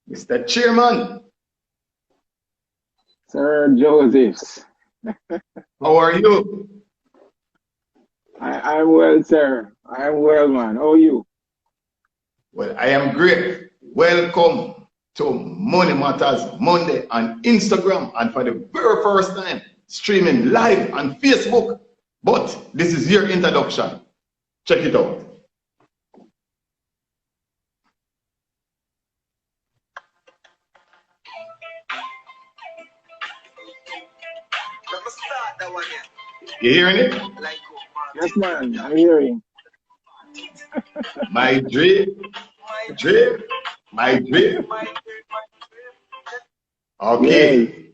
Mr. Chairman. Sir Josephs. How are you? I'm well, sir. I'm well, man. How are you? Well, I am great. Welcome to Money Matters Monday on Instagram, and for the very first time, streaming live on Facebook. But this is your introduction. Check it out. You hearing it? Yes, man. I'm hearing. My drip, drip, my drip. Okay.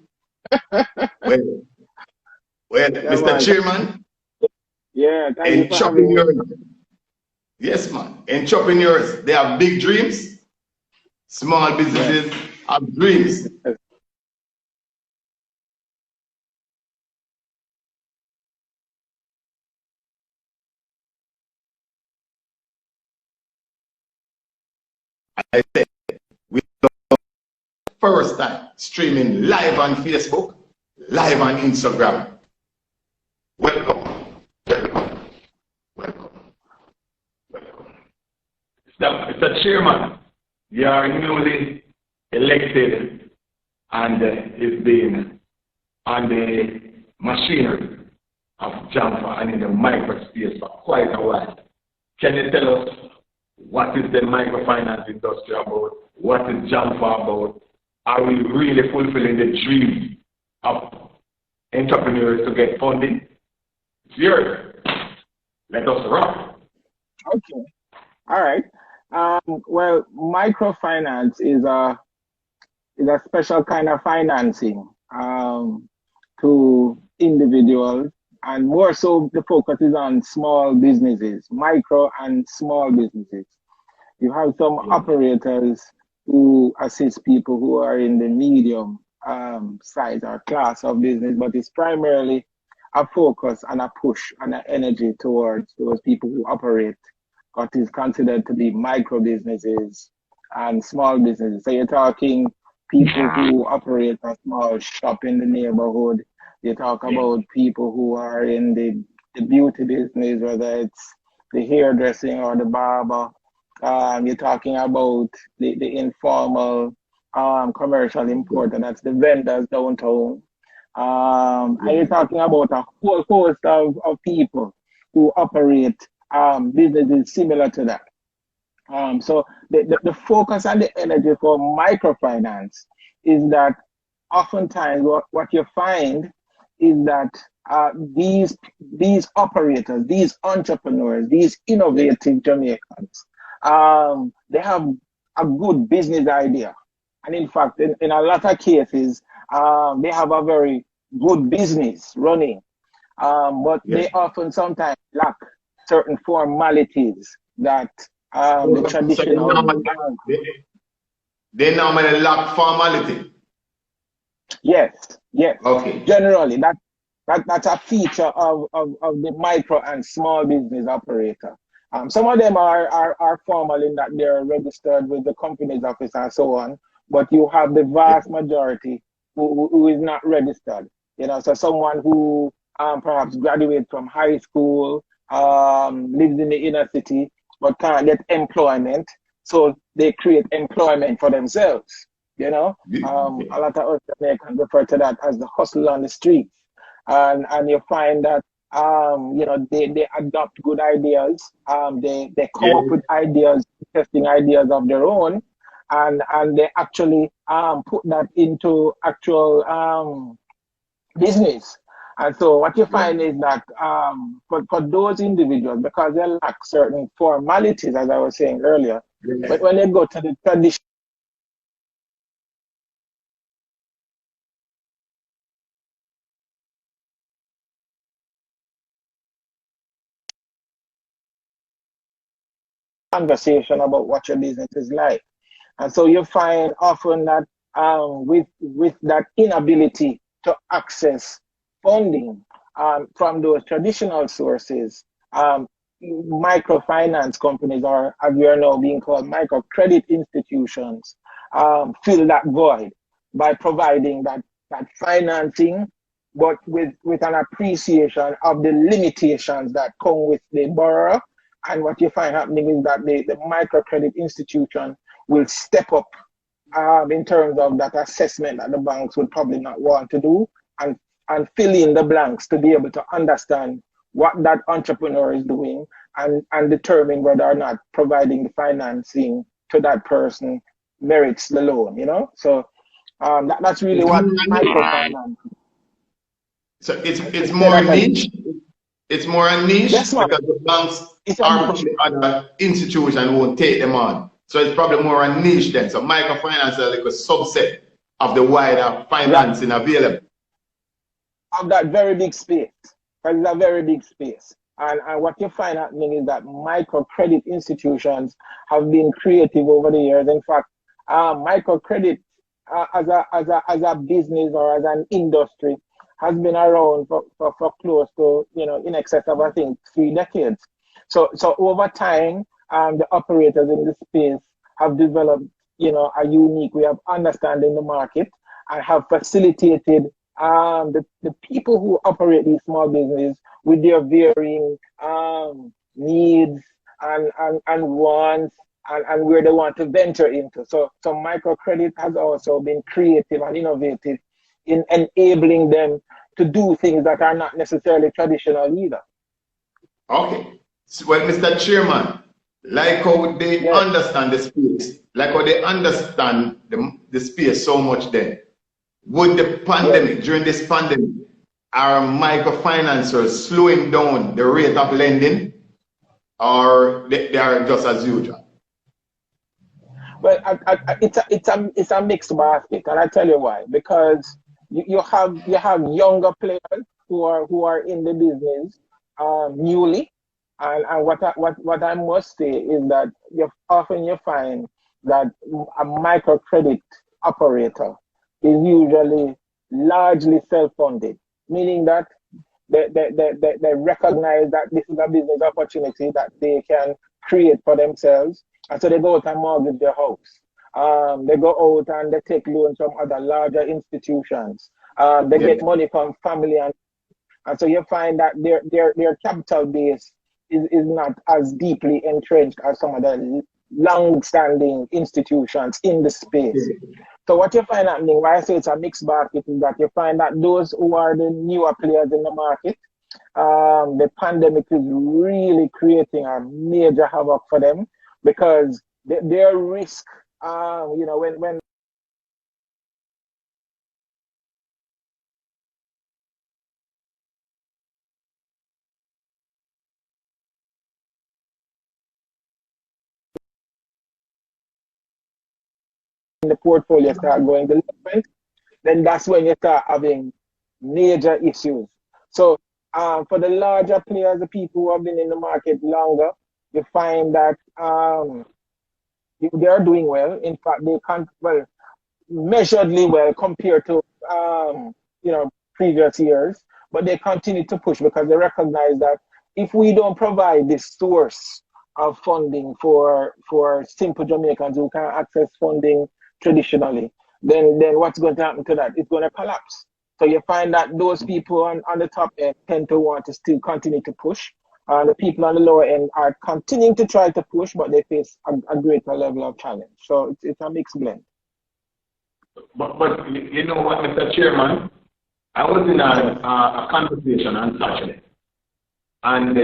Yes. Well, Yeah, Mr. man. Chairman, Yeah, thank you for having me. entrepreneurs. Yes, man. Entrepreneurs, they have big dreams. Small businesses have dreams. Yes. I said, we first time streaming live on Facebook, live on Instagram. Welcome, welcome, welcome, welcome. Mr. Chairman, you are newly elected and is being on the machinery of JaMFA and in the microspace for quite a while. Can you tell us what is the microfinance industry about? What is JaMFA about? Are we really fulfilling the dream of entrepreneurs to get funding? It's yours. Let us rock. Okay. All right. Well, microfinance is a special kind of financing to individuals, and more so the focus is on small businesses, micro and small businesses. You have some operators who assist people who are in the medium size or class of business, but it's primarily a focus and a push and an energy towards those people who operate what is considered to be micro businesses and small businesses. So you're talking people who operate a small shop in the neighborhood. You talk about people who are in the beauty business, whether it's the hairdressing or the barber. You're talking about the informal commercial importer, that's the vendors downtown. And you're talking about a whole host of people who operate businesses similar to that. So the focus and the energy for microfinance is that oftentimes what you find is that these operators, these entrepreneurs, these innovative Jamaicans, they have a good business idea. And in fact, in a lot of cases, they have a very good business running. But they often sometimes lack certain formalities that the traditional. They normally lack formality. Yes, yes. Okay. Generally, that's a feature of the micro and small business operator. Some of them are formal in that they're registered with the company's office and so on, but you have the vast majority who is not registered. You know, so someone who perhaps graduates from high school, lives in the inner city, but can't get employment, so they create employment for themselves. You know, a lot of us Jamaicans refer to that as the hustle on the streets, and you find that you know, they adopt good ideas, they come up with ideas, testing ideas of their own, and they actually put that into actual business. And so what you find is that for those individuals, because they lack certain formalities, as I was saying earlier, but when they go to the traditional conversation about what your business is like. And so you find often that with that inability to access funding from those traditional sources, microfinance companies, or as we are now being called, microcredit institutions, fill that void by providing that financing, but with an appreciation of the limitations that come with the borrower. And what you find happening is that the microcredit institution will step up in terms of that assessment that the banks would probably not want to do, and fill in the blanks to be able to understand what that entrepreneur is doing, and determine whether or not providing the financing to that person merits the loan, you know? So that's really what microfinance. So it's more niche. It's more a niche, yes, because the banks are pushing other institutions won't take them on. So it's probably more a niche then. So microfinance is like a subset of the wider financing available. Of that very big space. Because it's a very big space. And what you find happening is that microcredit institutions have been creative over the years. In fact, microcredit as a business or as an industry has been around for close to, in excess of, I think, 3 decades. So over time, the operators in this space have developed, a unique way of understanding the market, and have facilitated the people who operate these small businesses with their varying needs and wants, and where they want to venture into. So microcredit has also been creative and innovative in enabling them to do things that are not necessarily traditional either. Okay. So, well, Mr. Chairman, like how they understand the space, like how they understand the space so much then, would the pandemic, during this pandemic, are microfinancers slowing down the rate of lending, or they are just as usual? Well, it's a mixed basket, and I tell you why. Because you have younger players who are in the business newly, and what I must say is that often you find that a microcredit operator is usually largely self-funded, meaning that they recognize that this is a business opportunity that they can create for themselves, and so they go out and mortgage their house. They go out and they take loans from other larger institutions. They get money from family, and so you find that their capital base is not as deeply entrenched as some of the long-standing institutions in the space. So what you find happening, why I say it's a mixed basket, is that you find that those who are the newer players in the market, the pandemic is really creating a major havoc for them, because their risk, when the portfolio start going delinquent, then that's when you start having major issues. So for the larger players, the people who have been in the market longer, you find that they are doing well. In fact, they can't, well, measuredly well compared to previous years, but they continue to push because they recognize that if we don't provide this source of funding for simple Jamaicans who can access funding traditionally, then what's going to happen to that? It's going to collapse. So you find that those people on the top end tend to want to still continue to push. The people on the lower end are continuing to try to push, but they face a greater level of challenge. So it's a mixed blend. But you know what, Mr. Chairman? I was in a conversation on Saturday. And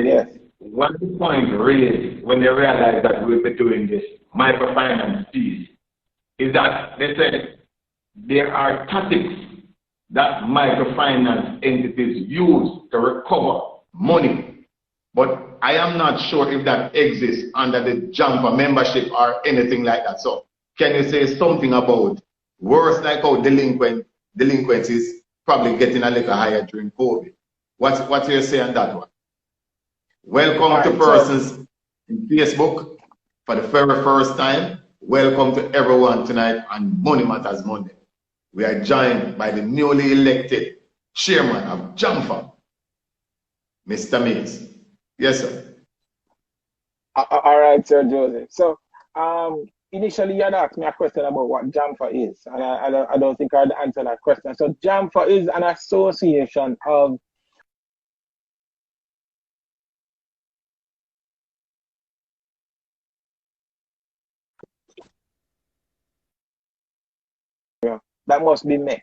one of the points raised when they realized that we'll be doing this microfinance piece is that they said there are tactics that microfinance entities use to recover money. But I am not sure if that exists under the JaMFA membership or anything like that. So can you say something about worse, like how delinquency is probably getting a little higher during COVID? What's your say on that one? Welcome to persons in Facebook for the very first time. Welcome to everyone tonight on Money Matters Monday. We are joined by the newly elected chairman of JaMFA, Mr. Mais. Yes, sir. All right, Sir Joseph. So, initially you had asked me a question about what JaMFA is, and I don't think I'd answer that question. So, JaMFA is an association of that must be met.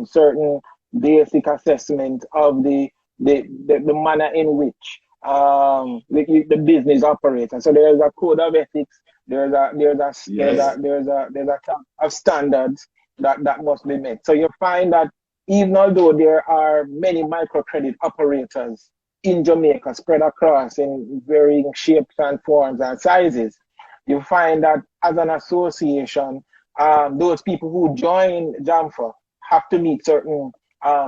Certain basic assessment of the manner in which the business operates. And so there is a code of ethics, there's a set of standards that must be met. So you find that even although there are many microcredit operators in Jamaica spread across in varying shapes and forms and sizes, you find that as an association, those people who join JaMFA have to meet certain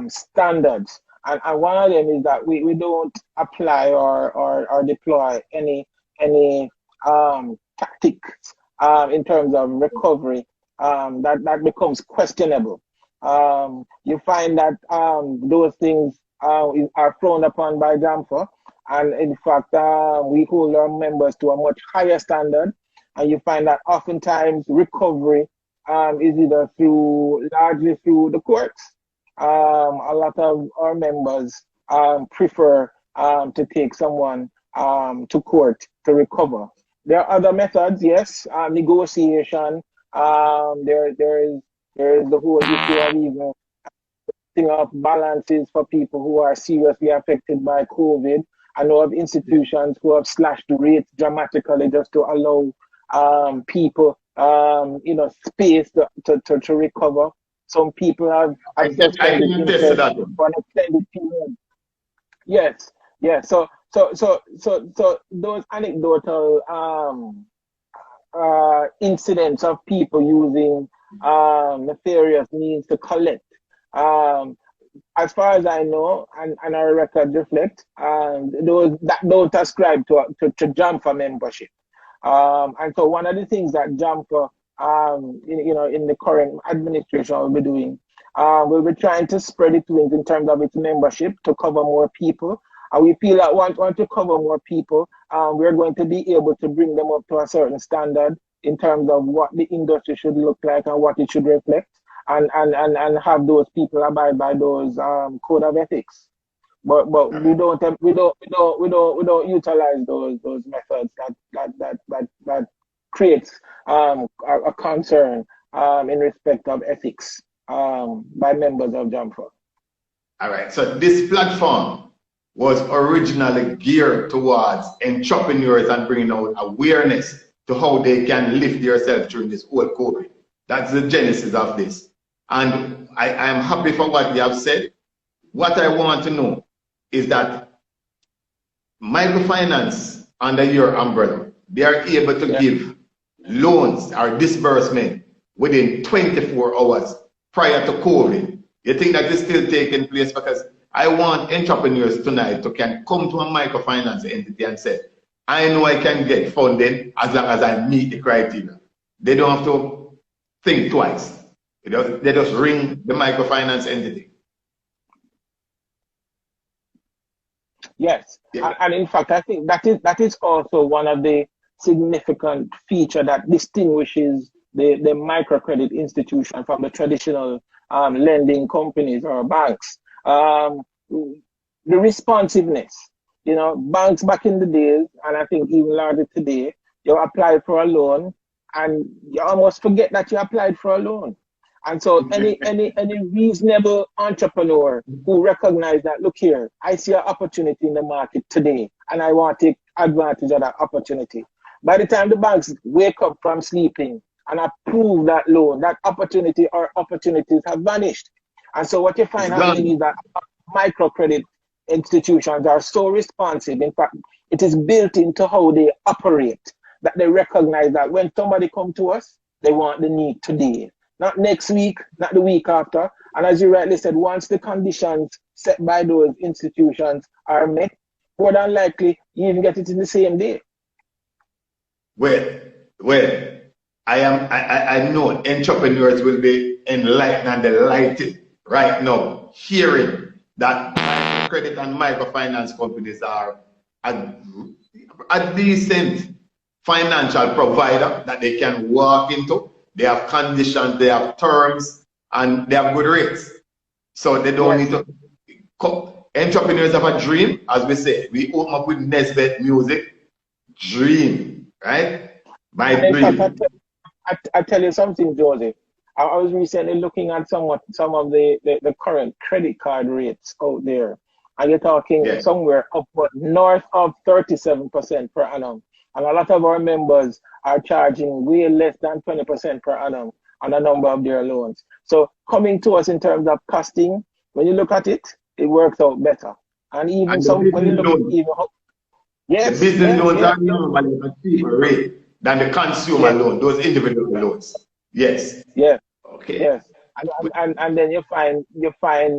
standards. And one of them is that we don't apply or deploy any tactics in terms of recovery that becomes questionable. You find that those things are frowned upon by JaMFA, and in fact, we hold our members to a much higher standard. And you find that oftentimes recovery is either largely through the courts. A lot of our members prefer to take someone to court to recover. There are other methods, yes, negotiation. There is the whole issue of even setting up balances for people who are seriously affected by COVID. I know of institutions who have slashed the rates dramatically just to allow people space to recover. Some people have suspended interest for an extended period. Yes. So those anecdotal incidents of people using nefarious means to collect, as far as I know, and our records reflect, those that don't ascribe to JaMFA membership. And so one of the things that JaMFA, in the current administration will be doing, we'll be trying to spread its wings in terms of its membership to cover more people. And we feel that want to cover more people, we're going to be able to bring them up to a certain standard in terms of what the industry should look like and what it should reflect, and have those people abide by those code of ethics. But we don't utilize those methods that creates a concern in respect of ethics by members of JaMFA. All right. So this platform was originally geared towards entrepreneurs and bringing out awareness to how they can lift themselves during this whole COVID. That's the genesis of this. And I am happy for what you have said. What I want to know is that microfinance under your umbrella, they are able to give loans or disbursement within 24 hours prior to COVID. You think that is still taking place? Because I want entrepreneurs tonight to can come to a microfinance entity and say, I know I can get funding as long as I meet the criteria. They don't have to think twice. They just ring the microfinance entity. Yes, and in fact, I think that is also one of the significant feature that distinguishes the microcredit institution from the traditional lending companies or banks. The responsiveness. Banks back in the days, and I think even larger today, you apply for a loan and you almost forget that you applied for a loan. And so any reasonable entrepreneur who recognizes that, look here, I see an opportunity in the market today and I want to take advantage of that opportunity. By the time the banks wake up from sleeping and approve that loan, that opportunity or opportunities have vanished. And so what you find happening is that microcredit institutions are so responsive. In fact, it is built into how they operate that they recognize that when somebody comes to us, they want the need today. Not next week, not the week after. And as you rightly said, once the conditions set by those institutions are met, more than likely, you even get it in the same day. Well, I know entrepreneurs will be enlightened and delighted right now hearing that microcredit and microfinance companies are a decent financial provider that they can walk into. They have conditions, they have terms, and they have good rates. So they don't need to. Entrepreneurs have a dream, as we say. We open up with Nesbet music. Dream, right? My dream. I tell you something, Joseph. I was recently looking at some of the current credit card rates out there, and you're talking somewhere upward north of 37% per annum. And a lot of our members are charging way less than 20% per annum on a number of their loans. So coming to us in terms of costing, when you look at it, it works out better. And even and some when you look at even the business loans are normally a cheaper rate than the consumer loan, those individual loans. Yes. Yeah. Okay. Yes. And then you find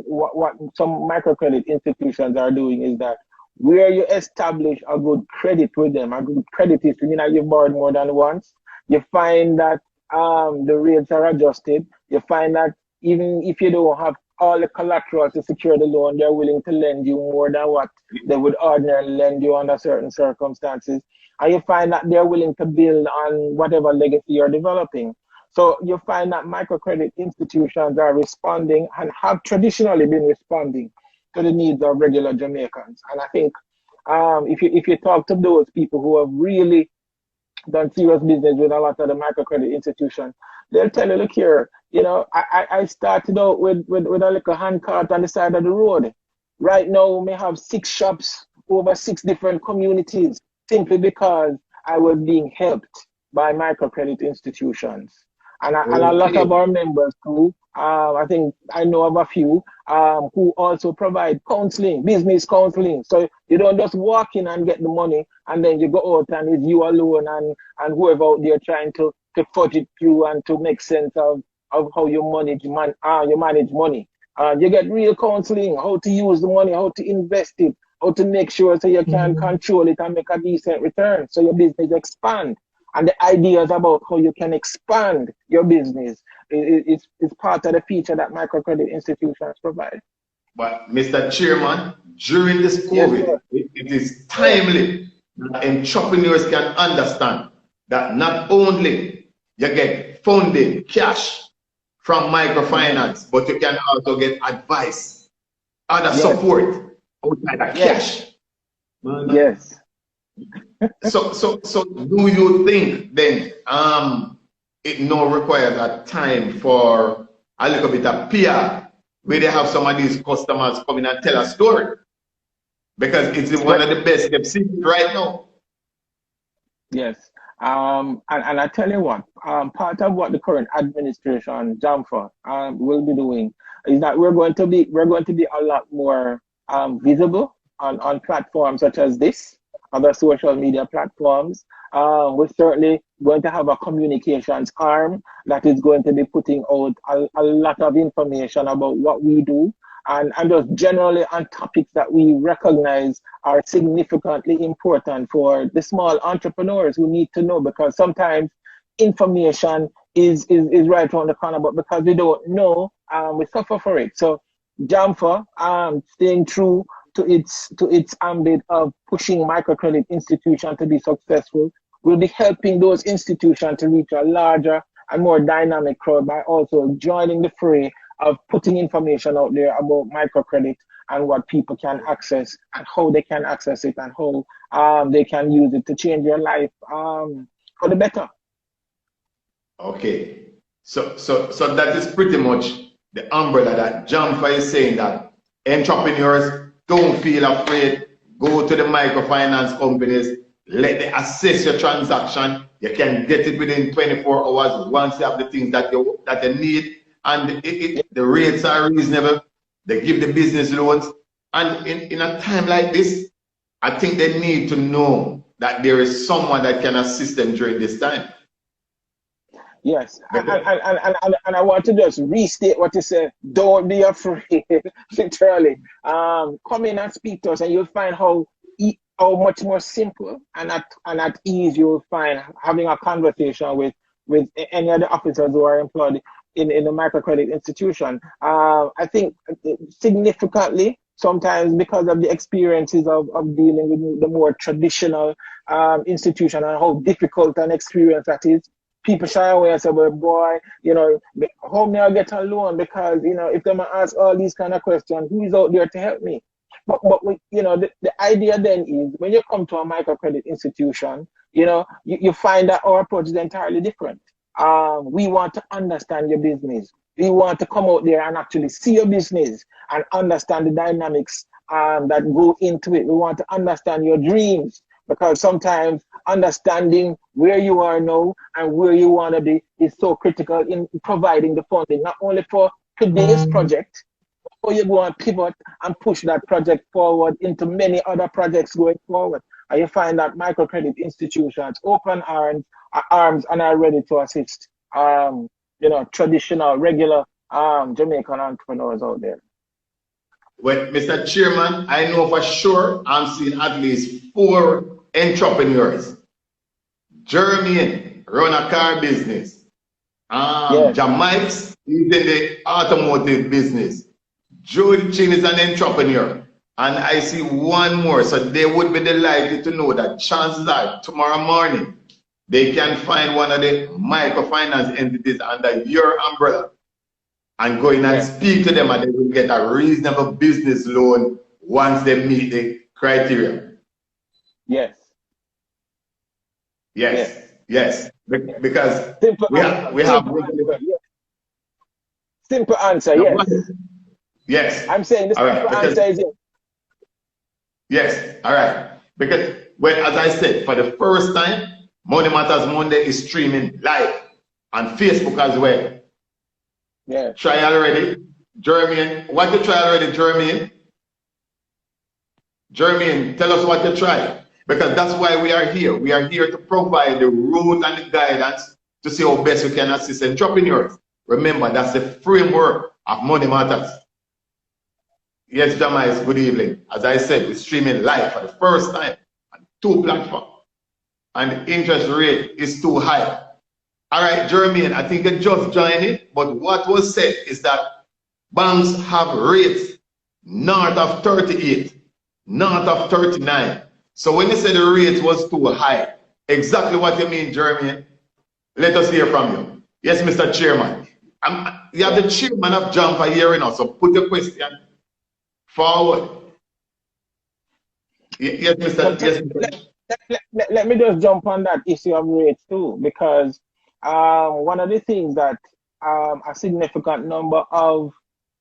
what some microcredit institutions are doing is that where you establish a good credit with them, a good credit history, you know, you've borrowed more than once, you find that the rates are adjusted. You find that even if you don't have all the collateral to secure the loan, they're willing to lend you more than what they would ordinarily lend you under certain circumstances. And you find that they're willing to build on whatever legacy you're developing. So you find that microcredit institutions are responding and have traditionally been responding to the needs of regular Jamaicans. And I think if you talk to those people who have really done serious business with a lot of the microcredit institutions, they'll tell you, look here, you know, I started out with a little hand cart on the side of the road. Right now, we may have 6 shops over 6 different communities simply because I was being helped by microcredit institutions. And a lot of our members too, I think I know of a few who also provide counseling, business counseling. So you don't just walk in and get the money and then you go out and it's you alone and whoever out there trying to fudge it through and to make sense of how you manage money. You get real counseling, how to use the money, how to invest it, how to make sure so you can control it and make a decent return so your business expand. And the ideas about how you can expand your business is part of the feature that microcredit institutions provide. But Mr. Chairman, during this COVID, it is timely that entrepreneurs can understand that not only you get funding, cash from microfinance, but you can also get advice, other support outside of cash. Yes. So do you think then it now requires a time for a little bit of PR where they have some of these customers come in and tell a story? Because it's one of the best they've seen right now. Yes. And I tell you what, part of what the current administration, JaMFA, will be doing is that we're going to be a lot more visible on platforms such as this, other social media platforms. We're certainly going to have a communications arm that is going to be putting out a lot of information about what we do and just generally on topics that we recognize are significantly important for the small entrepreneurs who need to know, because sometimes information is right around the corner, but because we don't know, we suffer for it. So JaMFA, staying true to its ambit of pushing microcredit institutions to be successful, will be helping those institutions to reach a larger and more dynamic crowd by also joining the fray of putting information out there about microcredit and what people can access and how they can access it and how they can use it to change their life for the better. Okay, so that is pretty much the umbrella that JaMFA is saying, that entrepreneurs don't feel afraid. Go to the microfinance companies, let them assess your transaction. You can get it within 24 hours once you have the things that you need, and the rates are reasonable. They give the business loans, and in a time like this, I think they need to know that there is someone that can assist them during this time. Yes, and I want to just restate what you said. Don't be afraid, literally. Come in and speak to us, and you'll find how much more simple and at ease you'll find having a conversation with any of the officers who are employed in the microcredit institution. I think significantly, sometimes because of the experiences of dealing with the more traditional institution and how difficult an experience that is, people shy away and say, well, boy, you know, how may I get a loan? Because, you know, if they ask all these kind of questions, who is out there to help me? But you know, the idea then is when you come to a microcredit institution, you know, you find that our approach is entirely different. We want to understand your business. We want to come out there and actually see your business and understand the dynamics that go into it. We want to understand your dreams, because sometimes understanding where you are now and where you want to be is so critical in providing the funding, not only for today's project, but you go and pivot and push that project forward into many other projects going forward. And you find that microcredit institutions open arms and are ready to assist, you know, traditional, regular Jamaican entrepreneurs out there. Well, Mr. Chairman, I know for sure I'm seeing at least 4 entrepreneurs. Jeremy run a car business. Yes. JaMFA is in the automotive business. Jude Chin is an entrepreneur. And I see one more. So they would be delighted to know that chances are tomorrow morning they can find one of the microfinance entities under your umbrella and go in and speak to them, and they will get a reasonable business loan once they meet the criteria. Yes. Yes. Yes. Because simple simple answer, yes. Yes. I'm saying the simple answer is yes. Yes. All right. Because, well, as I said, for the first time, Money Matters Monday is streaming live on Facebook as well. Yeah. Try already. Jeremy, what you try already, Jeremy? Jeremy, tell us what you try. Because that's why we are here. We are here to provide the route and the guidance to see how best we can assist entrepreneurs. Remember, that's the framework of Money Matters. Yes, JaMFA, good evening. As I said, we're streaming live for the first time on 2 platforms. And the interest rate is too high. All right, Jeremy, I think you just joined it, but what was said is that banks have rates north of 38, north of 39. So when you say the rate was too high, exactly what you mean, Jeremy? Let us hear from you. Yes, Mr. Chairman. You have the chairman of JaMFA here now, so put the question forward. Yes, Mr. Let me just jump on that issue of rates too, because one of the things that a significant number of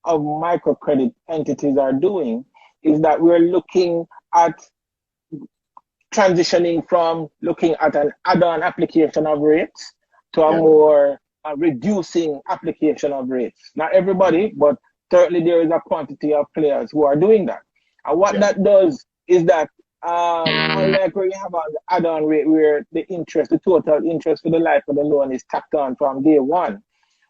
microcredit entities are doing is that we're looking at transitioning from looking at an add-on application of rates to a more reducing application of rates. Not everybody, but certainly there is a quantity of players who are doing that. And what that does is that unlike where you have an add-on rate where the total interest for the life of the loan is tacked on from day one,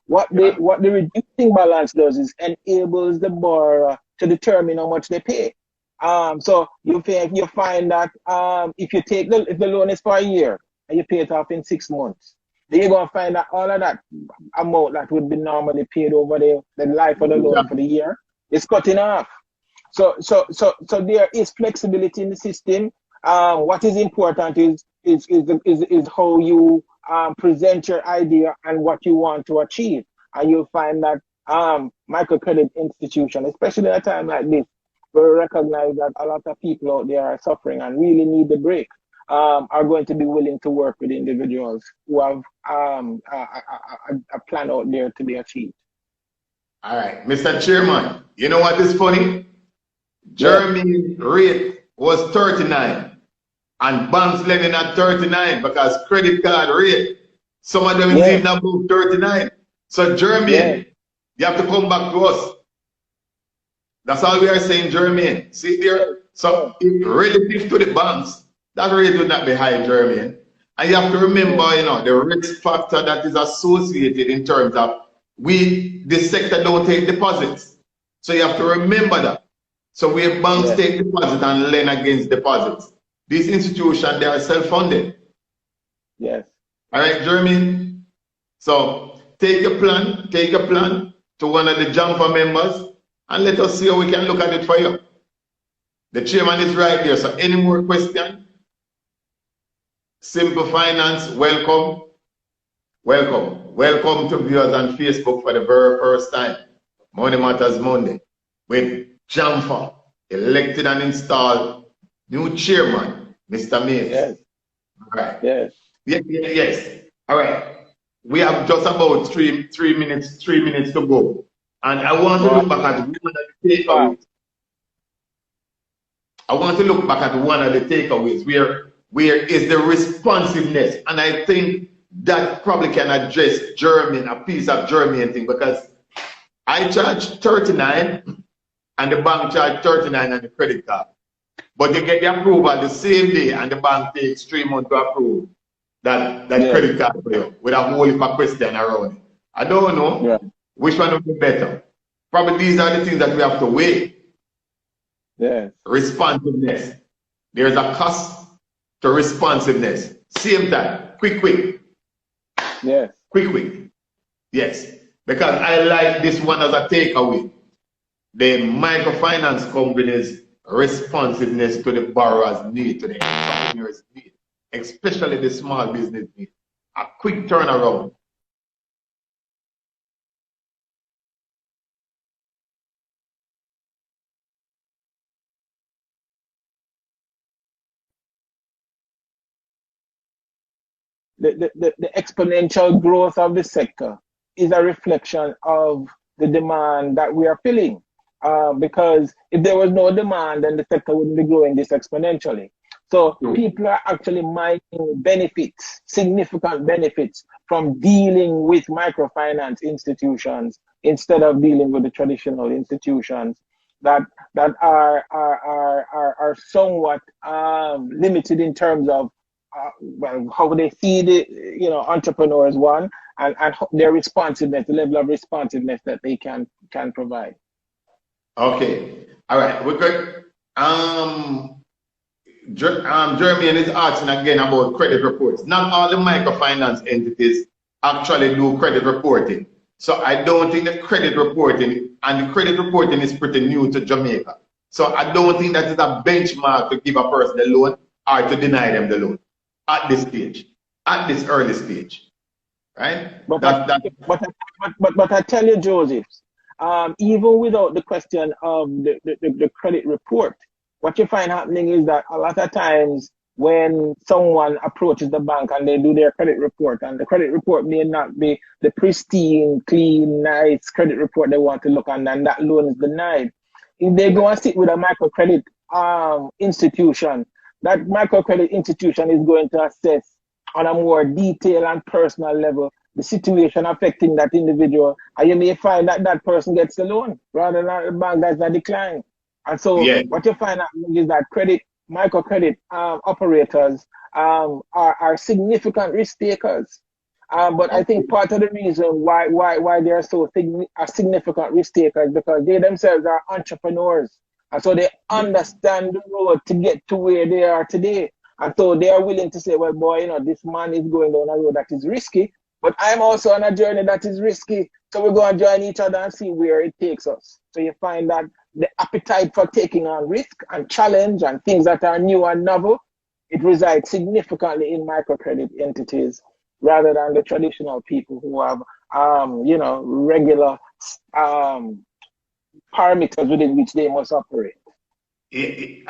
what the reducing balance does is enables the borrower to determine how much they pay. So you find that if you take if the loan is for a year and you pay it off in 6 months, then you're going to find that all of that amount that would be normally paid over the life of the loan for the year is cutting off. So there is flexibility in the system. What is important is how you present your idea and what you want to achieve. And you'll find that microcredit institutions, especially at a time like this, will recognize that a lot of people out there are suffering and really need the break, are going to be willing to work with individuals who have a plan out there to be achieved. All right, Mr. Chairman, you know what is funny? Jeremy's rate was 39 and banks lending at 39 because credit card rate, some of them is even above 39. So Jeremy, you have to come back to us. That's all we are saying, Jeremy. See there? So if relative to the banks, that rate would not be high, Jeremy. And you have to remember, you know, the risk factor that is associated in terms of the sector don't take deposits. So you have to remember that. So where banks take deposit and lend against deposits, these institutions, they are self-funded. Yes. All right, Jeremy. So take a plan to one of the JaMFA members and let us see how we can look at it for you. The chairman is right there. So any more questions? Simple Finance, welcome. Welcome. Welcome to viewers on Facebook for the very first time. Money Matters Monday with JaMFA, elected and installed new chairman, Mr. Mais. Yes. All right. Yes. Yes. All right. We have just about three minutes to go. And I want to look back at one of the takeaways. I want to look back at one of the takeaways where is the responsiveness. And I think that probably can address German, a piece of German thing, because I charge 39 and the bank charge 39 on the credit card. But they get the approval the same day and the bank takes 3 months to approve that credit card for you with a whole heap of question around it. I don't know which one will be better. Probably these are the things that we have to weigh. Yes. Responsiveness. There's a cost to responsiveness. Same time. Quick. Yes. Quick. Yes. Because I like this one as a takeaway. The microfinance company's responsiveness to the borrower's need, to the entrepreneur's need, especially the small business need. A quick turnaround. The exponential growth of the sector is a reflection of the demand that we are filling. Because if there was no demand, then the sector wouldn't be growing this exponentially. So people are actually mining benefits, significant benefits, from dealing with microfinance institutions instead of dealing with the traditional institutions that are somewhat limited in terms of how they see the entrepreneurs, one, and their responsiveness, the level of responsiveness that they can provide. Okay, all right. We're good. Jeremy is asking again about credit reports. Not all the microfinance entities actually do credit reporting. So I don't think that credit reporting, and the credit reporting is pretty new to Jamaica. So I don't think that is a benchmark to give a person the loan or to deny them the loan at this stage, at this early stage, right? But I tell you, Joseph, even without the question of the credit report, what you find happening is that a lot of times when someone approaches the bank and they do their credit report, and the credit report may not be the pristine, clean, nice credit report they want to look at, and that loan is denied. If they go and sit with a microcredit institution, that microcredit institution is going to assess on a more detailed and personal level the situation affecting that individual, and you may find that that person gets the loan rather than the bank that's a decline. And so what you find out is that microcredit operators are significant risk takers. But I think part of the reason why they are so significant risk takers, because they themselves are entrepreneurs. And so they understand the road to get to where they are today. And so they are willing to say, well, boy, this man is going down a road that is risky, but I'm also on a journey that is risky. So we're going to join each other and see where it takes us. So you find that the appetite for taking on risk and challenge and things that are new and novel, it resides significantly in microcredit entities rather than the traditional people who have, regular parameters within which they must operate. We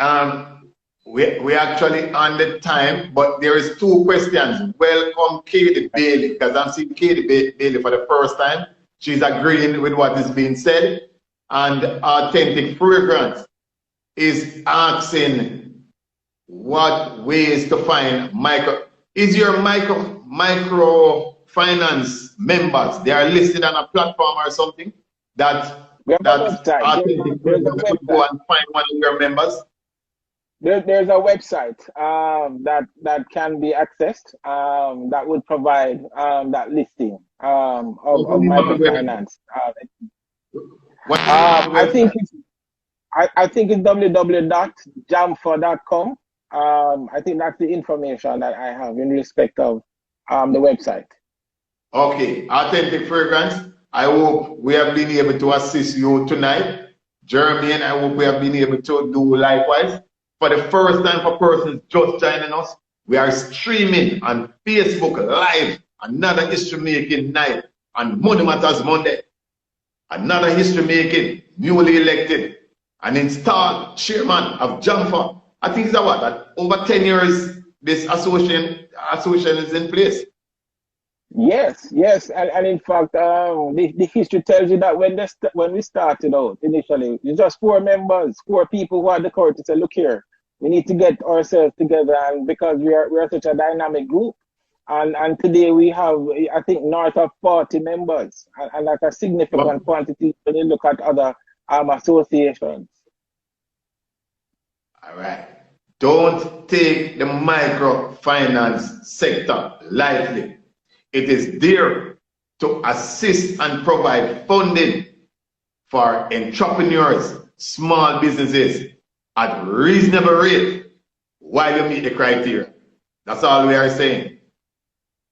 actually on the time, but there is 2 questions. Welcome, Katie Bailey, because I'm seeing Katie Bailey for the first time. She's agreeing with what is being said. And Authentic Fragrance is asking what ways to find is your microfinance members, they are listed on a platform or something that Authentic Fragrance could go and find one of your members? There's a website that can be accessed that would provide that listing of microfinance. I think it's www.jamfa.com. I think that's the information that I have in respect of the website. Okay, Authentic Fragrance, I hope we have been able to assist you tonight. Jeremy, and I hope we have been able to do likewise. For the first time for persons just joining us, we are streaming on Facebook Live, another history-making night on Money Matters Monday. Another history-making, newly elected, and installed chairman of JaMFA. I think it's over 10 years this association is in place. Yes, and in fact, the history tells you that when we started out initially, it's just 4 members, 4 people who had the courage to say, look here, we need to get ourselves together, and because we are such a dynamic group, and today we have, I think, north of 40 members, and that's a significant quantity when you look at other associations. All right. Don't take the microfinance sector lightly. It is there to assist and provide funding for entrepreneurs, small businesses at reasonable rate while you meet the criteria. That's all we are saying.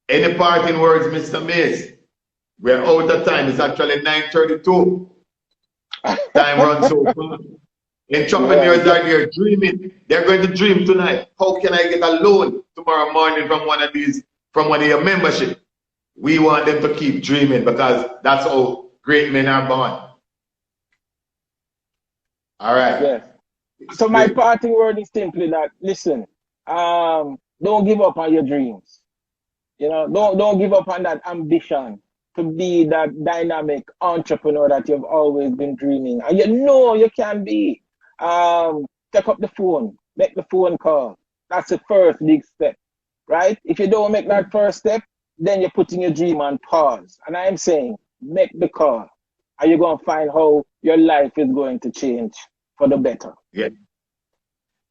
Any parting words, Mr. Mais? We're out of time. It's actually 9:32. Time runs so fast. Entrepreneurs are there dreaming. They're going to dream tonight. How can I get a loan tomorrow morning from one of your membership? We want them to keep dreaming because that's how great men are born. All right. Yes. So my parting word is simply that, listen, don't give up on your dreams. You know, don't give up on that ambition to be that dynamic entrepreneur that you've always been dreaming. And you know you can be. Take up the phone, make the phone call. That's the first big step, right? If you don't make that first step, then you're putting your dream on pause. And I'm saying, make the call, and you're going to find how your life is going to change for the better. Yeah.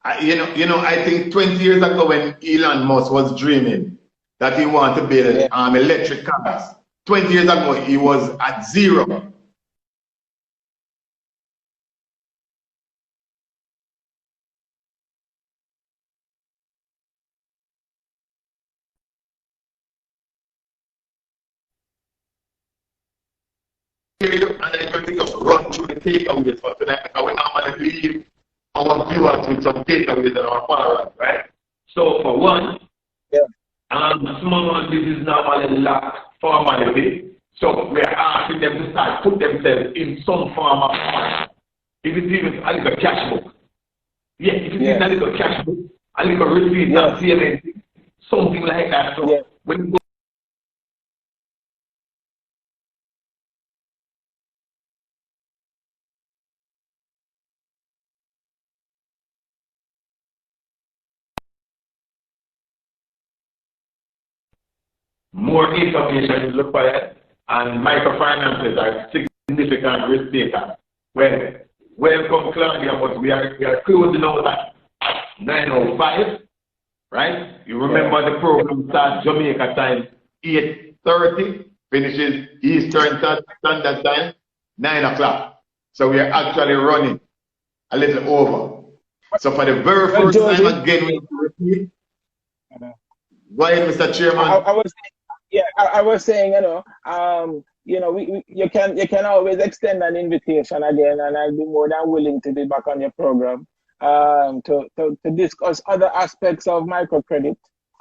I think 20 years ago when Elon Musk was dreaming that he wanted to build electric cars, 20 years ago he was at zero. And then going to just run through the takeaways for tonight because we normally leave our viewers with some takeaways and our followers, right? So for one, small business normally lack formality. So we are asking them to put themselves in some form of, if it's even a little cash book. Yeah, if it's even a little cash book, a little receipt and payment, something like that. So when you go more information is required, and microfinances are significant risk takers. Well, welcome, Claudia, but we are closing out at 9:05, right? You remember the program starts Jamaica time 8:30, finishes Eastern Standard Time 9 o'clock. So we are actually running a little over. So for the very first time again, we repeat. Go ahead, Mr. Chairman. I was saying, you can always extend an invitation again, and I'll be more than willing to be back on your program to discuss other aspects of microcredit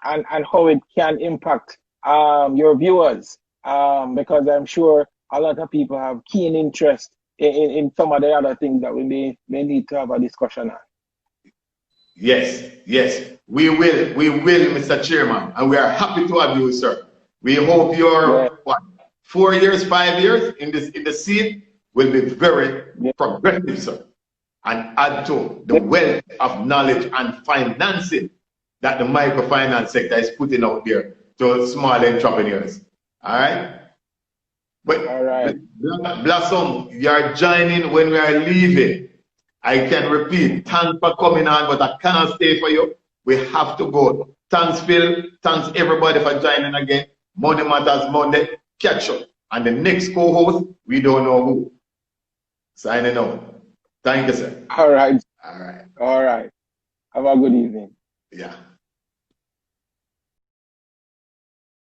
and how it can impact your viewers, because I'm sure a lot of people have keen interest in some of the other things that we may need to have a discussion on. Yes, we will, Mr. Chairman, and we are happy to have you, sir. We hope your 4 years, 5 years in the seat will be very progressive, sir, and add to the wealth of knowledge and financing that the microfinance sector is putting out there to small entrepreneurs. All right? But Blossom, you are joining when we are leaving. I can repeat, thanks for coming on, but I can't stay for you. We have to go. Thanks, Phil. Thanks, everybody, for joining again. Money Matters Monday. Catch up. And the next co-host, we don't know who. Signing out. Thank you, sir. All right. Have a good evening. Yeah.